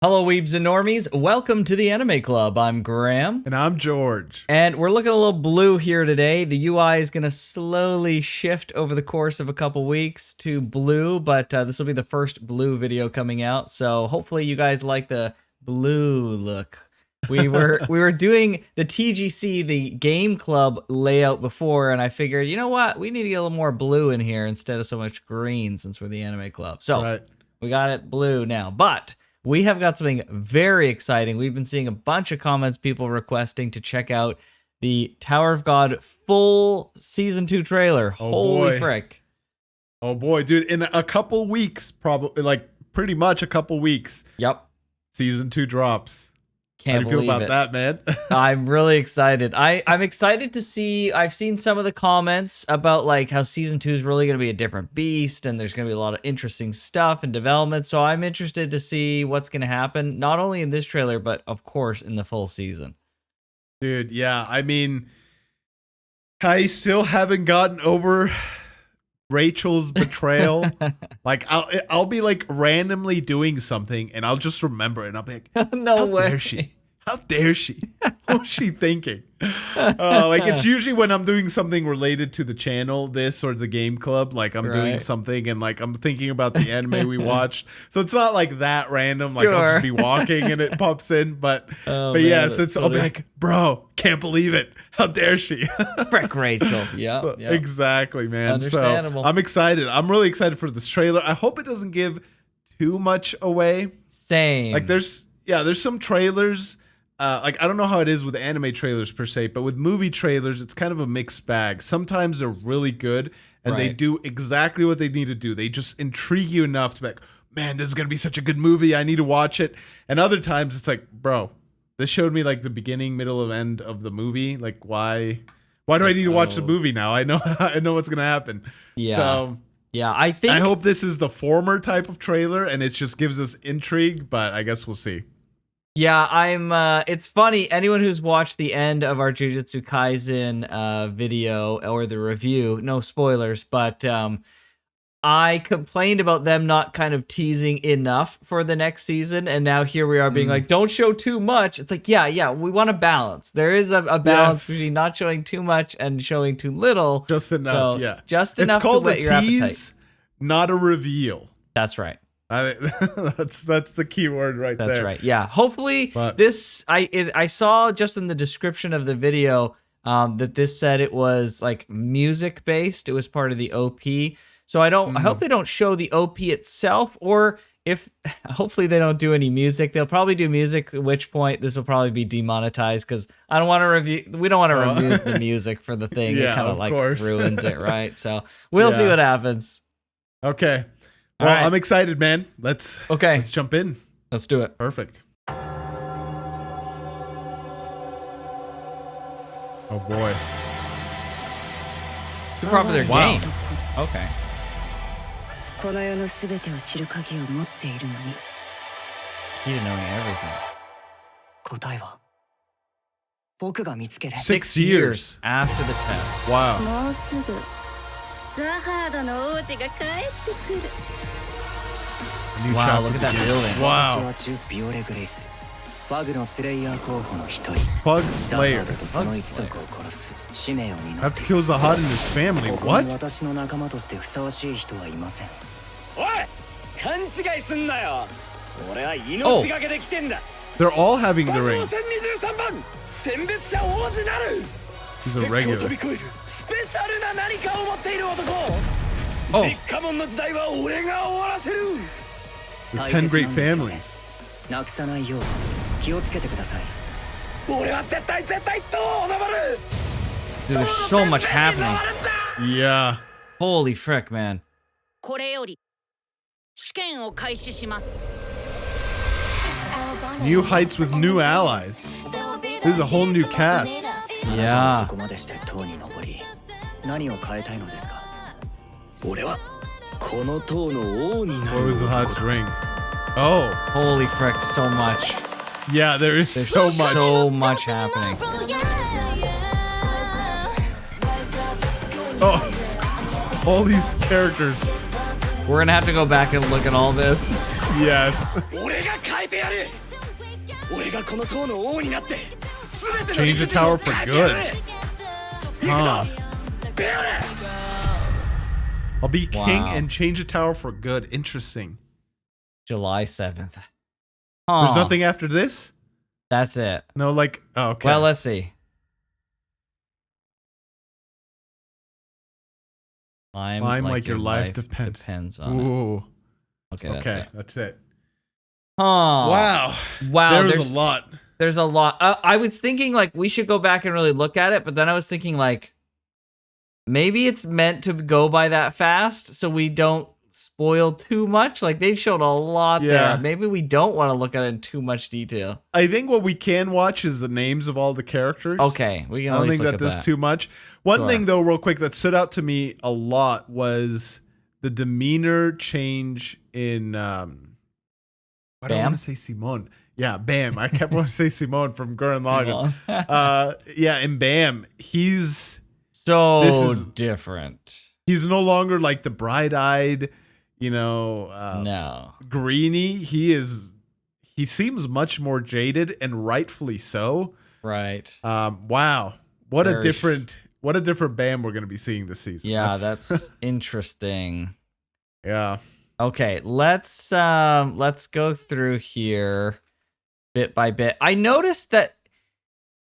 Hello, Weebs and Normies. Welcome to the Anime Club. I'm Graham. And I'm George. And we're looking a little blue here today. The UI is going to slowly shift over the course of a couple weeks to blue, but this will be the first blue video coming out. So hopefully you guys like the blue look. We were doing the TGC, the game club layout before, and I figured, you know what? We need to get a little more blue in here instead of so much green since we're the Anime Club. So we got it blue now, but we have got something very exciting. We've been seeing a bunch of comments, people requesting to check out the Tower of God full Season 2 trailer. Oh, holy boy. frick. Oh boy, dude, in a couple weeks, probably, like pretty much a couple weeks, Yep. Season 2 drops. Can't How do you feel believe about it. that, man? I'm really excited. I'm excited to see. I've seen some of the comments about like how Season 2 is really going to be a different beast and there's going to be a lot of interesting stuff and development. So I'm interested to see what's going to happen, not only in this trailer, but of course in the full season. Dude, yeah, I mean, I still haven't gotten over Rachel's betrayal. Like, I'll be like randomly doing something and I'll just remember it and I'll be like, No how way. dare she? How dare she? What's she thinking? Like, it's usually when I'm doing something related to the channel, this or the game club. Like, I'm doing something and like I'm thinking about the anime we watched. So it's not like that random. Like, I'll just be walking and it pops in. But Man, yes, that's I'll be like, bro, can't believe it. How dare she? Frick Rachel. Yeah. Exactly, man. Understandable. So I'm excited. I'm really excited for this trailer. I hope it doesn't give too much away. Same. Like, there's some trailers. Like, I don't know how it is with anime trailers per se, but with movie trailers, it's kind of a mixed bag. Sometimes they're really good and they do exactly what they need to do. They just intrigue you enough to be like, man, this is going to be such a good movie. I need to watch it. And other times it's like, bro, this showed me like the beginning, middle, and end of the movie. Like, why do I need to watch the movie now? I know what's going to happen. Yeah. So, yeah, I hope this is the former type of trailer and it just gives us intrigue, but I guess we'll see. Yeah, it's funny. Anyone who's watched the end of our Jujutsu Kaisen video or the review, no spoilers, but I complained about them not kind of teasing enough for the next season, and now here we are being like, don't show too much. It's like, yeah, we want a balance. There is a balance between not showing too much and showing too little. Just enough, Just enough to whet your appetite. It's called a tease, not a reveal. That's right. That's the key word right there. That's right. Yeah. Hopefully this I saw just in the description of the video that this said it was like music based. It was part of the OP. So I hope they don't show the OP itself, or hopefully they don't do any music. They'll probably do music, at which point this will probably be demonetized because we don't want to remove the music for the thing. It kind of like ruins it, right? So we'll see what happens. Okay. Well, I'm excited, man. Let's jump in. Let's do it. Perfect. Oh boy. Good popular game. Okay. Key to knowing everything. 6 years after the test. Wow. ザハードの王子が帰ってくる New Wow, chapter look at that begins. building. Wow. Bug Slayer. Have to kill Zahad and his family. What? おい勘違いすんなよ俺は命がけで来てんだ They're all having the 番 ring. 号1023番選別者王子なる He's a 飛 regular. び越えるスペシャルな何かを持っている男実家門の時代は俺が終わらせる The 10 great families. なくさないよう気をつけてください俺は絶対とおまる Dude, there's so much happening. Yeah. Holy frick, man. これより試験を開始します New heights with new allies. This is a whole new cast. Yeah. そこまでして塔に登り何を変えたいのですか俺はこの塔の王にな What る was Zahad's ring? Oh. Holy frick, so much. Yeah, there's so much. So much happening. Oh. All these characters. We're gonna have to go back and look at all this. Yes. Change the tower for good. Huh. I'll be king and change the tower for good. Interesting. July 7th. There's nothing after this? That's it. No, like, oh, okay. Well, let's see. Climb like your life depends on Ooh. it. Okay, that's it. Huh. Wow. There's a lot. There's a lot. I was thinking, like, we should go back and really look at it, but then I was thinking, like, maybe it's meant to go by that fast so we don't spoil too much. Like, they showed a lot there. Maybe we don't want to look at it in too much detail. I think what we can watch is the names of all the characters. Okay, we can. I don't think that that's too much. One thing though, real quick, that stood out to me a lot was the demeanor change in. I don't want to say Simone. Yeah, Bam. I kept wanting to say Simone from Gurren Lagann. Yeah, and Bam, he's so different. He's no longer like the bright-eyed, no, greenie. He seems much more jaded, and rightfully so. Right. Wow. What a different Bam we're going to be seeing this season. Yeah, that's interesting. Yeah. Okay, let's go through here bit by bit. I noticed that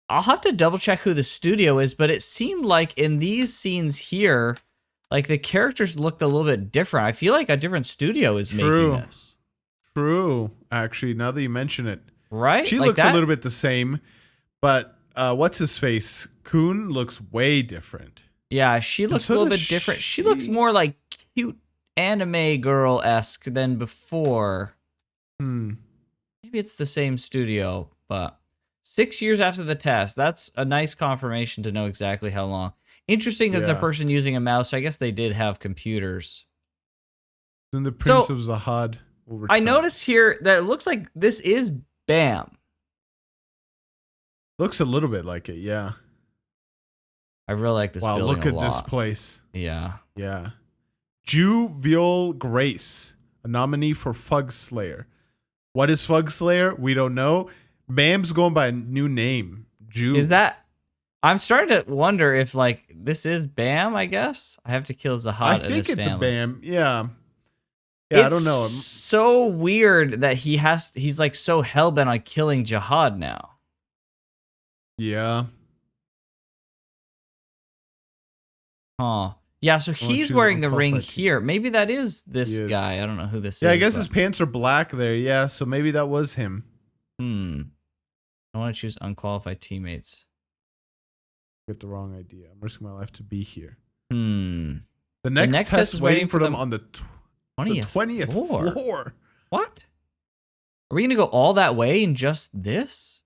I'll have to double check who the studio is, but it seemed like in these scenes here, like the characters looked a little bit different. I feel like a different studio is making this. True. Actually, now that you mention it. Right? She like looks a little bit the same, but what's his face? Kun looks way different. Yeah, she looks a little bit different. She looks more like cute anime girl-esque than before. Maybe it's the same studio, but 6 years after the test. That's a nice confirmation to know exactly how long. Interesting that it's a person using a mouse. I guess they did have computers. Then the Prince of Zahad will return. I noticed here that it looks like this is Bam. Looks a little bit like it, yeah. I really like this building a lot. Wow, look at this place. Yeah. Yeah. Juvial Grace, a nominee for Fug Slayer. What is Fug Slayer? We don't know. Bam's going by a new name. Is that... I'm starting to wonder if, like, this is Bam, I guess? I have to kill Zahad and his family. I think it's a Bam, yeah. Yeah, I don't know. It's so weird that he's, like, so hellbent on killing Jihad now. Yeah. Huh. Yeah, so he's wearing the ring here. Maybe that is this guy. I don't know who this is. Yeah, I guess his pants are black there. Yeah, so maybe that was him. I want to choose unqualified teammates. Get the wrong idea. I'm risking my life to be here. The next test is waiting for them on the 20th floor. What? Are we going to go all that way in just this?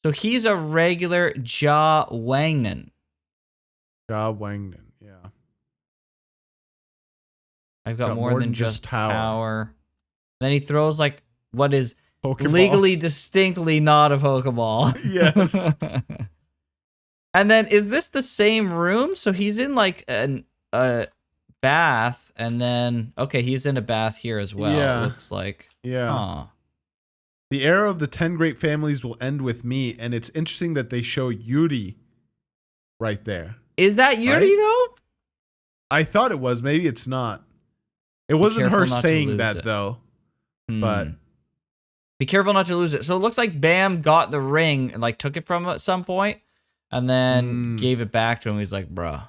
So he's a regular Ja Wangnan. Ja Wangnan, yeah. I've got more than just power. Then he throws like what is legally distinctly not a Pokeball. Yes. And then is this the same room? So he's in like a bath, and then he's in a bath here as well. Yeah. It looks like. Yeah. Huh. The era of the 10 great families will end with me, and it's interesting that they show Yuri right there. Is that Yuri though? I thought it was. Maybe it's not. It wasn't her saying that though. But be careful not to lose it. So it looks like Bam got the ring and like took it from him at some point, and then gave it back to him. He's like, bruh.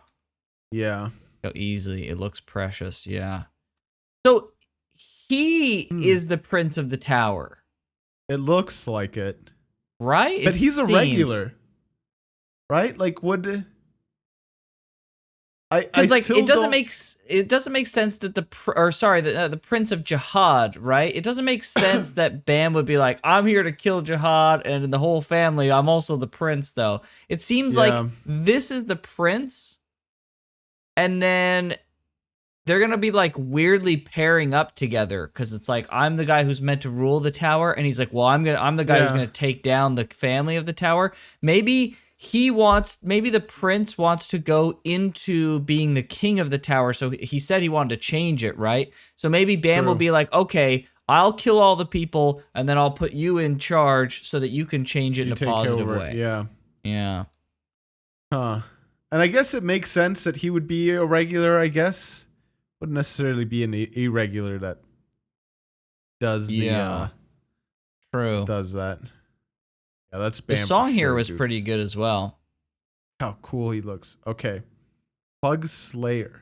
Yeah. How easily. It looks precious. Yeah. So he is the Prince of the Tower. It looks like it. Right? But he's a regular. Right? Like would because like it doesn't make sense that the Prince of Jihad, right? It doesn't make sense that Bam would be like, I'm here to kill Jihad and the whole family. I'm also the prince, though. It seems like this is the prince, and then they're gonna be like weirdly pairing up together because it's like I'm the guy who's meant to rule the tower, and he's like, well, I'm the guy who's gonna take down the family of the tower. Maybe maybe the prince wants to go into being the king of the tower. So he said he wanted to change it, right? So maybe Bam will be like, okay, I'll kill all the people and then I'll put you in charge so that you can change it in a positive way. Yeah. Yeah. Huh. And I guess it makes sense that he would be a regular, I guess. Wouldn't necessarily be an irregular that does true. Does that. Yeah, that's Bam. The song here was pretty good as well. How cool he looks. Okay. Pug Slayer.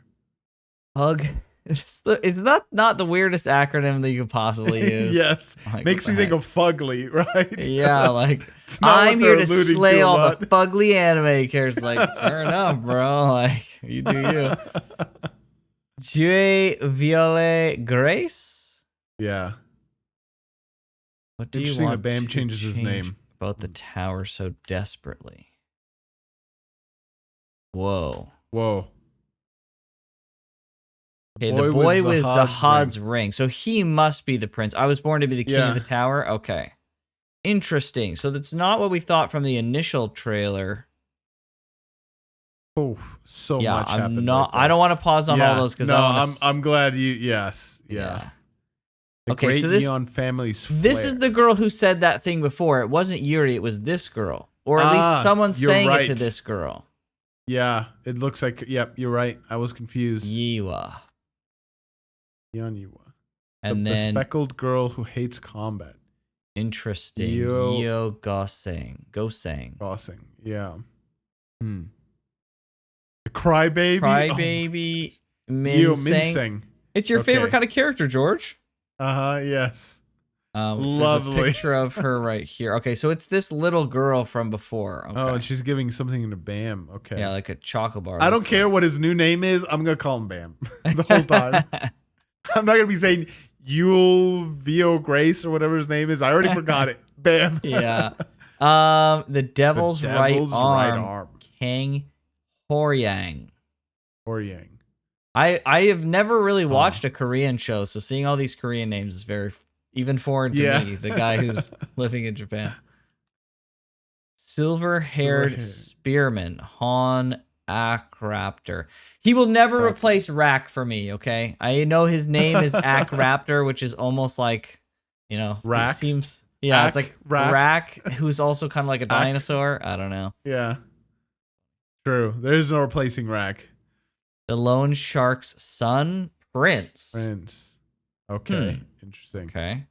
Pug. Is that not the weirdest acronym that you could possibly use? Yes. Like, makes me think of Fugly, right? Yeah, like, I'm here to slay all the fugly anime characters. Like, fair enough, bro. Like, you do you. Jue Violet Grace? Yeah. What do you want that Bam changes his name about the tower so desperately? Whoa. Okay, the boy with Zahad's ring. So he must be the prince. I was born to be the king of the tower? Okay. Interesting. So that's not what we thought from the initial trailer. Oh, so much happened. I don't want to pause on all those because I'm glad you. Yes, yeah. Okay, so Neon Family's Flare. This is the girl who said that thing before. It wasn't Yuri. It was this girl, or at least someone saying it to this girl. Yeah, it looks like. Yep, you're right. I was confused. Yiwa. Neon Yiwa. And the then speckled girl who hates combat. Interesting. Yo Gosang. Yeah. The Crybaby. Crybaby. Minseng. It's your favorite kind of character, George. Yes. Lovely. There's a picture of her right here. Okay, so it's this little girl from before. Okay. Oh, and she's giving something to Bam. Okay. Yeah, like a chocolate bar. I don't care what his new name is. I'm going to call him Bam the whole time. I'm not going to be saying Yule Vio Grace or whatever his name is. I already forgot it. Bam. Yeah. The Devil's right arm. Kang Horyang. I have never really watched a Korean show, so seeing all these Korean names is very even foreign to me, the guy who's living in Japan. Silver-haired spearman, Han Akraptor. He will never replace Rak for me, okay? I know his name is Akraptor, which is almost like, Rak? It seems, it's like Rak, who's also kind of like a dinosaur. I don't know. Yeah. True. There's no replacing Rak. The Lone Shark's son, Prince. Okay. Interesting. Okay.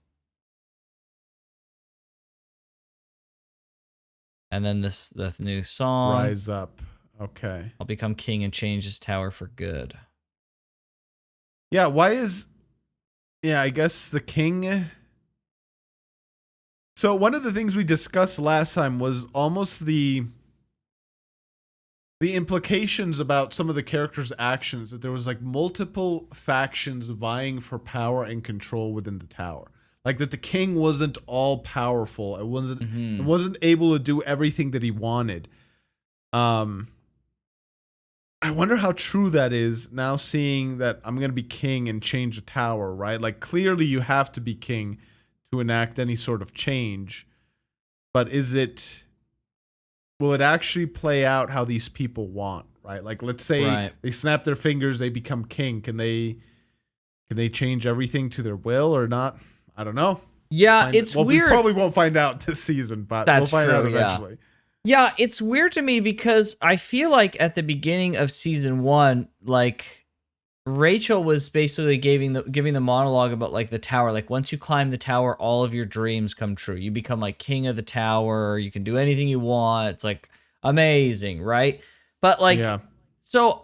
And then the new song. Rise Up. Okay. I'll become king and change this tower for good. Yeah, I guess the king. So one of the things we discussed last time was almost the implications about some of the characters' actions, that there was like multiple factions vying for power and control within the tower. Like that the king wasn't all powerful. It wasn't able to do everything that he wanted. I wonder how true that is now, seeing that I'm going to be king and change the tower, right? Like clearly you have to be king to enact any sort of change. But will it actually play out how these people want, right? Like let's say they snap their fingers, they become king. Can they change everything to their will or not? I don't know. Yeah, it's weird. We probably won't find out this season, but we'll find out eventually. Yeah, it's weird to me because I feel like at the beginning of season 1, like Rachel was basically giving the monologue about like the tower. Like once you climb the tower, all of your dreams come true. You become like king of the tower. You can do anything you want. It's like amazing, right? But like, so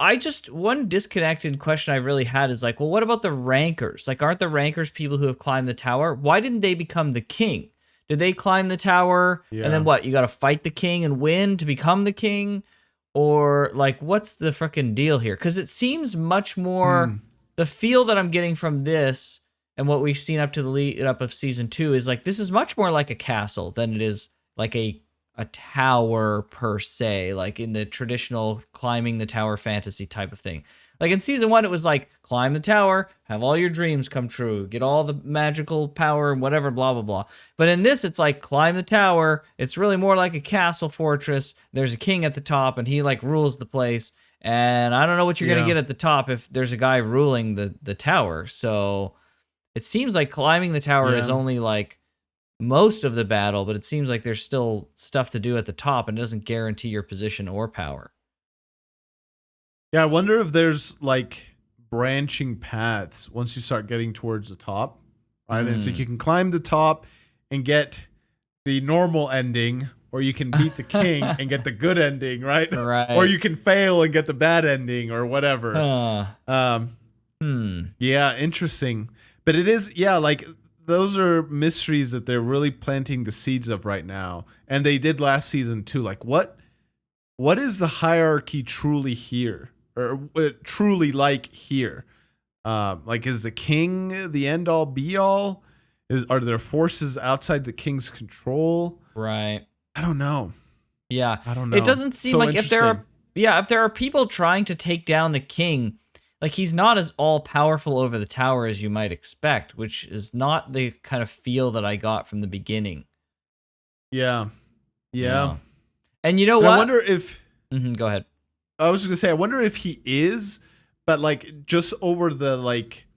one disconnected question I really had is like, well, what about the rankers? Like, aren't the rankers people who have climbed the tower? Why didn't they become the king? Did they climb the tower and then what? You got to fight the king and win to become the king? Or like, what's the freaking deal here? Because it seems much more, the feel that I'm getting from this and what we've seen up to the lead up of season 2 is like, this is much more like a castle than it is like a tower per se, like in the traditional climbing the tower fantasy type of thing. Like in season 1, it was like climb the tower, have all your dreams come true, get all the magical power, whatever, blah blah blah. But in this, it's like climb the tower. It's really more like a castle fortress. There's a king at the top, and he like rules the place. And I don't know what you're gonna get at the top if there's a guy ruling the tower. So it seems like climbing the tower is only like most of the battle, but it seems like there's still stuff to do at the top, and it doesn't guarantee your position or power. Yeah, I wonder if there's like branching paths once you start getting towards the top, right? And it's like you can climb the top and get the normal ending, or you can beat the king and get the good ending, right? Right. Or you can fail and get the bad ending, or whatever. Yeah, interesting. But it is, like those are mysteries that they're really planting the seeds of right now, and they did last season too. Like, what is the hierarchy truly here, or truly like here? Like, is the king the end all be all? Are there forces outside the king's control? Right. I don't know. Yeah, I don't know. It doesn't seem like if there are people trying to take down the king. Like, he's not as all-powerful over the tower as you might expect, which is not the kind of feel that I got from the beginning. Yeah. And you know what? I wonder if... Go ahead. I was just going to say, I wonder if he is, but, like, just over the, like,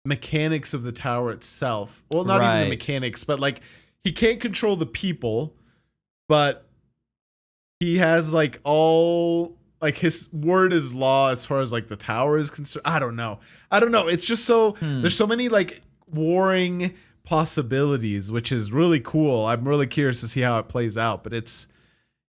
mechanics of the tower itself. Well, not even the mechanics, but, like, he can't control the people, but he has, like, all... Like, his word is law as far as, like, the tower is concerned. I don't know. It's just so... There's so many, like, warring possibilities, which is really cool. I'm really curious to see how it plays out. But it's...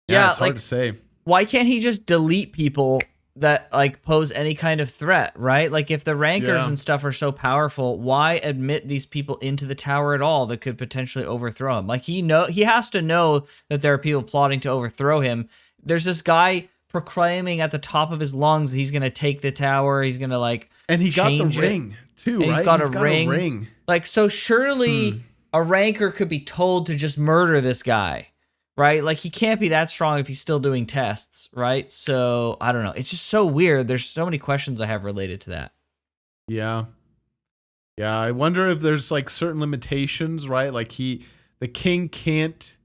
Yeah, it's hard to say. Why can't he just delete people that, like, pose any kind of threat, right? Like, if the rankers and stuff are so powerful, why admit these people into the tower at all that could potentially overthrow him? Like, he has to know that there are people plotting to overthrow him. There's this guy... proclaiming at the top of his lungs that he's gonna take the tower. He's gonna like, and he got the ring too, right? He's got a ring. Like, so surely a ranker could be told to just murder this guy, right? Like, he can't be that strong if he's still doing tests, right? So I don't know. It's just so weird. There's so many questions I have related to that. Yeah. I wonder if there's like certain limitations, right? Like the king can't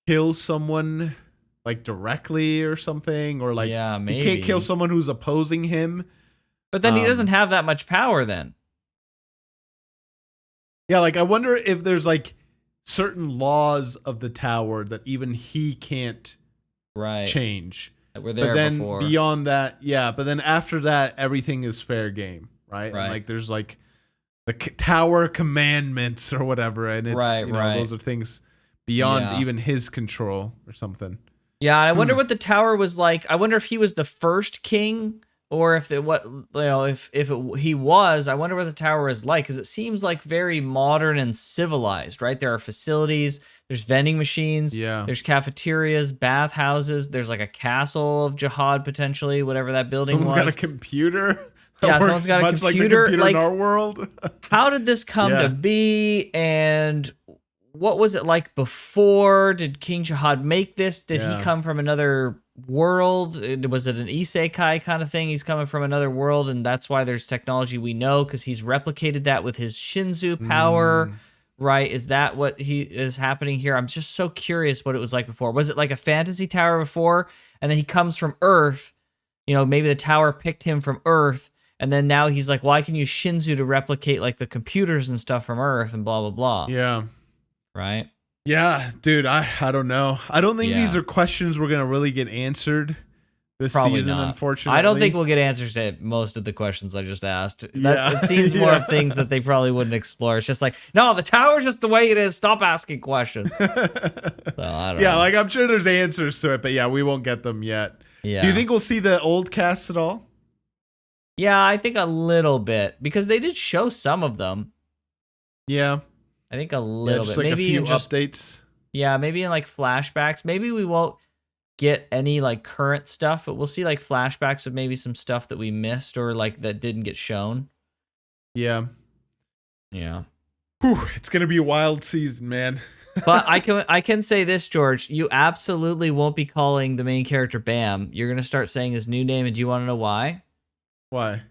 kill someone like directly or something, or like he can't kill someone who's opposing him. But then he doesn't have that much power then. Yeah, like I wonder if there's like certain laws of the tower that even he can't change. That were there but then before. Beyond that, but then after that, everything is fair game, right? And like there's like the tower commandments or whatever, and it's those are things beyond even his control or something. Yeah, I wonder what the tower was like. I wonder if he was the first king, or if he was. I wonder what the tower is like, because it seems like very modern and civilized, right? There are facilities, there's vending machines, there's cafeterias, bathhouses, there's like a castle of jihad potentially, whatever that building was. Someone's got a computer. Someone's got a computer. Like the computer in our world. How did this come to be, and what was it like before? Did King Jihad make this? Did he come from another world? Was it an isekai kind of thing? He's coming from another world, and that's why there's technology we know, because he's replicated that with his Shinzu power, right? Is that what is happening here? I'm just so curious what it was like before. Was it like a fantasy tower before, and then he comes from Earth? You know, maybe the tower picked him from Earth, and then now he's like, well, I can use Shinzu to replicate like the computers and stuff from Earth and blah, blah, blah. Yeah. Right? Yeah, dude, I don't know. I don't think these are questions we're going to really get answered this season, unfortunately. I don't think we'll get answers to most of the questions I just asked. It seems more of things that they probably wouldn't explore. It's just like, no, the tower's just the way it is. Stop asking questions. So, I don't know. Like, I'm sure there's answers to it, but we won't get them yet. Yeah. Do you think we'll see the old cast at all? Yeah, I think a little bit, because they did show some of them. Yeah. I think a little bit. Like maybe a few updates. Yeah, maybe in like flashbacks. Maybe we won't get any like current stuff, but we'll see like flashbacks of maybe some stuff that we missed or like that didn't get shown. Yeah. Yeah. Whew, it's gonna be a wild season, man. But I can say this, George. You absolutely won't be calling the main character Bam. You're gonna start saying his new name, and do you want to know why? Why?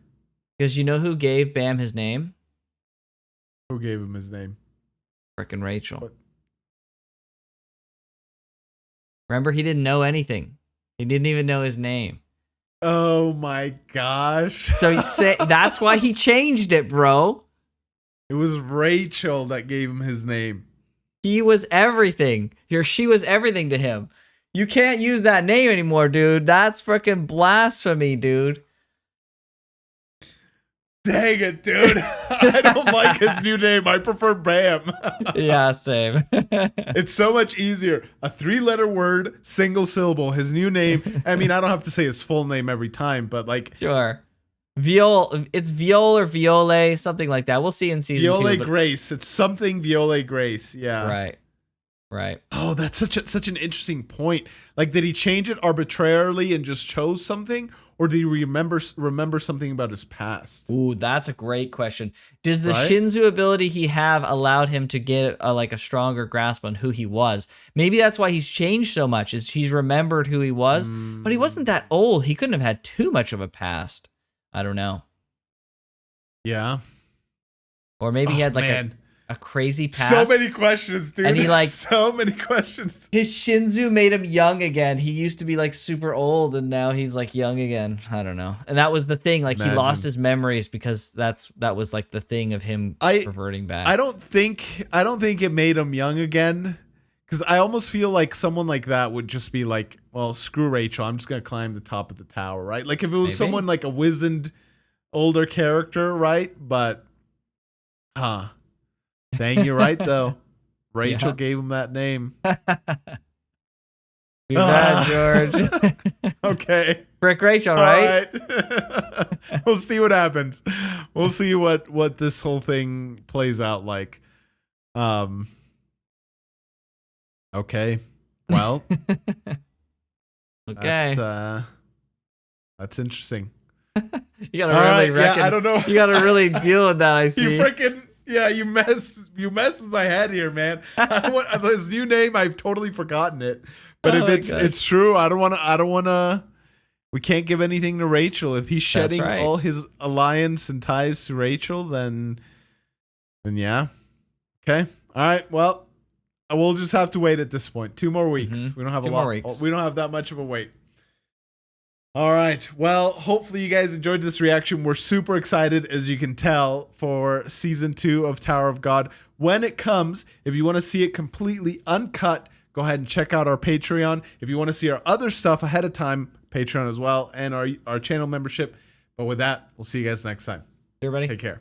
Because you know who gave Bam his name? Who gave him his name? Frickin' Rachel. What? Remember, he didn't know anything. He didn't even know his name. Oh my gosh. So that's why he changed it, bro. It was Rachel that gave him his name. He was everything. She was everything to him. You can't use that name anymore, dude. That's freaking blasphemy, dude. Dang it, dude. I don't like his new name. I prefer Bam. Yeah, same. It's so much easier. A 3-letter word, single syllable. His new name. I mean, I don't have to say his full name every time, but like. Sure. It's Viol or Viole, something like that. We'll see in season 2. Viole Grace. It's something Viole Grace. Yeah. Right. Oh, that's such an interesting point. Like, did he change it arbitrarily and just chose something? Or did he remember something about his past? Ooh, that's a great question. Does the Right? Shinzu ability he have allowed him to get a stronger grasp on who he was? Maybe that's why he's changed so much, is he's remembered who he was, but he wasn't that old. He couldn't have had too much of a past. I don't know. Yeah. Or maybe he had like man. a crazy past. So many questions, dude. And he like so many questions. his Shinzu made him young again. He used to be like super old and now he's like young again. I don't know. And that was the thing. Like he lost his memories because that was like the thing of him reverting back. I don't think it made him young again. Because I almost feel like someone like that would just be like, well, screw Rachel. I'm just going to climb the top of the tower, right? Like if it was someone like a wizened older character, right? But, dang, you're right, though. Rachel gave him that name. Too bad, George. Okay. Frick Rachel, right? All right. We'll see what happens. We'll see what this whole thing plays out like. Okay. Well. Okay. That's interesting. You gotta really reckon. Yeah, I don't know. You gotta really deal with that. I see. You messed with my head here, man. His new name, I've totally forgotten it. But if it's true, I don't wanna. We can't give anything to Rachel. If he's shedding all his alliance and ties to Rachel, then yeah. Okay. All right. Well, we'll just have to wait at this point. 2 more weeks. Mm-hmm. We don't have Two more weeks. We don't have that much of a wait. All right. Well, hopefully you guys enjoyed this reaction. We're super excited, as you can tell, for season 2 of Tower of God. When it comes, if you want to see it completely uncut, go ahead and check out our Patreon. If you want to see our other stuff ahead of time, Patreon as well, and our channel membership. But with that, we'll see you guys next time. Everybody. Take care.